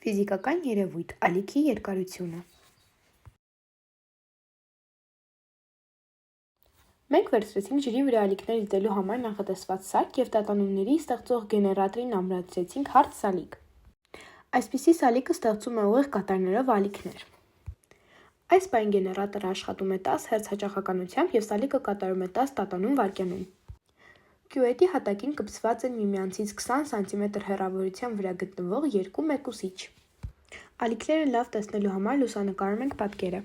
Ֆիզիկական երևույթ՝ ալիքի երկարությունը։ Մենք վերցրեցինք ջրի վրա ալիքներ դիտելու համար նախատեսված սարք և տատանումների ստեղծող գեներատորին ամրացրեցինք հարթ սալիկ։ Այսպիսի սալիկը ստեղծում է ուղիղ կատարներով ալիքներ։ Այս պահին գեներատորը աշխատում է 10 հերց հաճախականությամբ և սալիկը կատարում է 10 տատանում վայրկյանում։ Կյուվետի հատակին կպցված են միմյանցից 20 սմ հեռավորության վրա գտնվող երկու մեկուսիչ։ Ալիքները լավ տեսնելու համար լուսանկարում ենք պատկերը։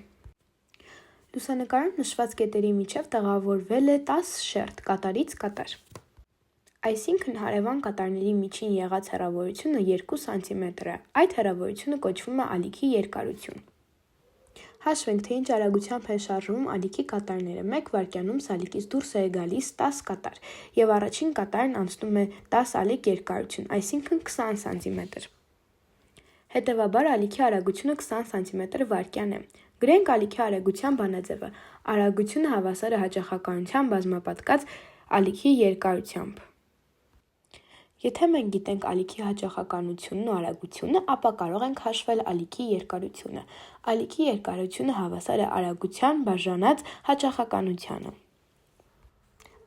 Լուսանկարում նշված կետերի միջև տեղավորվել է 10 շերտ կատարից կատար։ Այսինքն հարևան կատարների միջին եղած հեռավորությունը 2 սմ է, այդ հեռավորությունը կոչվում է ալիքի երկարություն։ Հաշվենք, թե ինչ արագությամբ են շարժվում ալիքի կատարները։ 1 վայրկյանում սալիկից դուրս է գալիս 10 կատար, և առաջին կատարն անցնում է 10 ալիք երկարություն, այսինքն 20 սմ։ Հետևաբար ալիքի արագությունը 20 սմ վայրկյան է։ Գրենք ալիքի արագության բանաձևը։ Արագությունը հավասար է հաճախականության բազմապատկած ալիքի երկարությամբ։ Եթե մենք գիտենք ալիքի հաճախականությունն ու արագությունը, ապա կարող ենք հաշվել ալիքի երկարությունը։ Ալիքի երկարությունը հավասար է արագության բաժանած հաճախականությանը։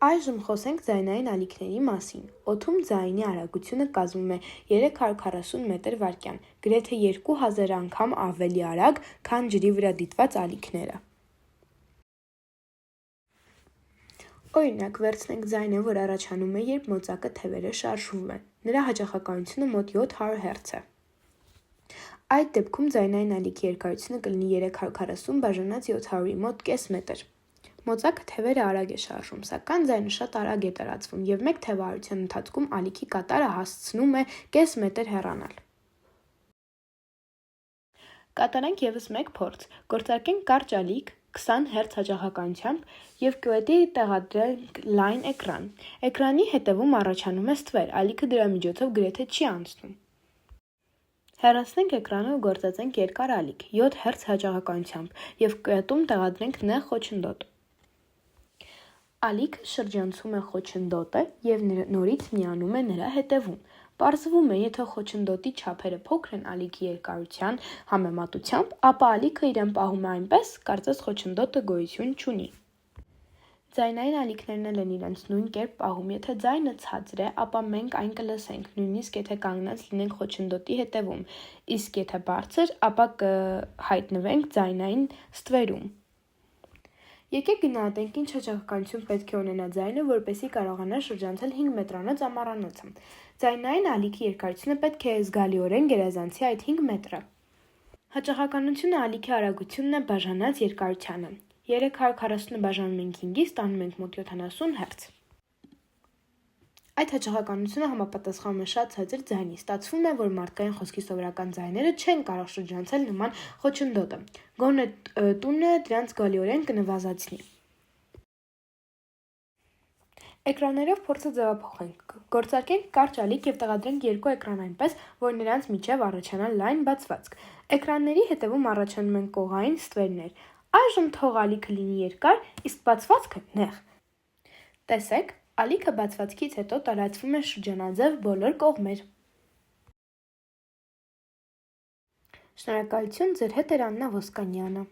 Այժմ խոսենք ձայնային ալիքների մասին։ Օդում ձայնի արագությունը կազմում է 340 մ/վ, գրեթե 2000 անգամ ավելի արագ, քան ջրի վրա դիտված ալիքները։ Օրինակ, վերցնենք ձայնը, որ առաջանում է, երբ մոծակը թևերը շարժվում են։ Նրա հաճախականությունը մոտ 700 հերց է։ Այդ դեպքում ձայնային ալիքի երկարությունը կլինի 340 բաժանած 700-ի մոտ կես մետր։ Մոծակը թևերը արագ է շարժում, սակայն ձայնը շատ արագ է տարածվում, և մեկ թևահարության ընթացքում ալիքի կատարը հասցնում է կես մետր հեռանալ։ Կատարենք ևս մեկ փորձ։ Գործարկենք կարճ ալիք 20 հերց հաճախականությամբ և կյուետի տեղադրենք լայն էկրան։ Էկրանի հետևում առաջանում է ստվեր, ալիքը դրա միջոցով գրեթե չի անցնում։ Հեռացնենք էկրանը ու գործածենք երկար ալիք 7 հերց հաճախականությամբ և կյուետում տեղադրենք նեղ խոչընդոտ։ Ալիքը շրջանցում է խոչընդոտը և նորից միանում է նրա հետևում։ Պարզվում է, եթե խոչընդոտի չափերը փոքր են ալիքի երկարության համեմատությամբ, ապա ալիքը իրեն պահում է այնպես, կարծես խոչընդոտը գոյություն չունի։ Ձայնային ալիքներն էլ են իրենց նույն կերպ պահում։ Եթե ձայնը ցածր է, ապա մենք այն կլսենք, նույնիսկ եթե կանգնած լինենք խոչընդոտի հետևում, իսկ եթե բարձր, ապա կհայտնվենք ձայնային ստվերում։ Եկեք գնահատենք ինչ հաճախականություն պետք է ունենա ձայնը, որպեսզի կարողանա շրջանցել 5 մետրանոց ամառանոցը։ Ձայնային ալիքի երկարությունը պետք է զգալիորեն գերազանցի այդ 5 մետրը։ Հաճախականությունը ալիքի արագությունն է բաժանած երկարությանը։ 340-ը բաժանում ենք 5-ի, ստանում ենք մոտ 70 հերց։ Այդ հաճախականությունը համապատասխանում է շատ ցածր ձայնի։ Ստացվում է, որ մարդկային խոսքի սովորական ձայները չեն կարող շրջանցել նման խոչընդոտը։ Գոնե տունը դրանց զգալիորեն կնվազեցնի։ Էկրաններով փորձը ձևափոխենք։ Գործարկենք կարճ ալիք և տեղադրենք երկու էկրան այնպես, որ նրանց միջև առաջանա լայն բացվածք։ Էկրանների հետևում առաջանում են կողային ստվերներ։ Այժմ թող ալիքը լինի երկար, իսկ բացվածքը՝ նեղ։ Տեսեք, ալիքը բացվածքից հետո տարածվում է շրջանաձև բոլոր կողմեր։ Շնորհակալություն, ձեր հետ էր Աննա Ոսկանյանը։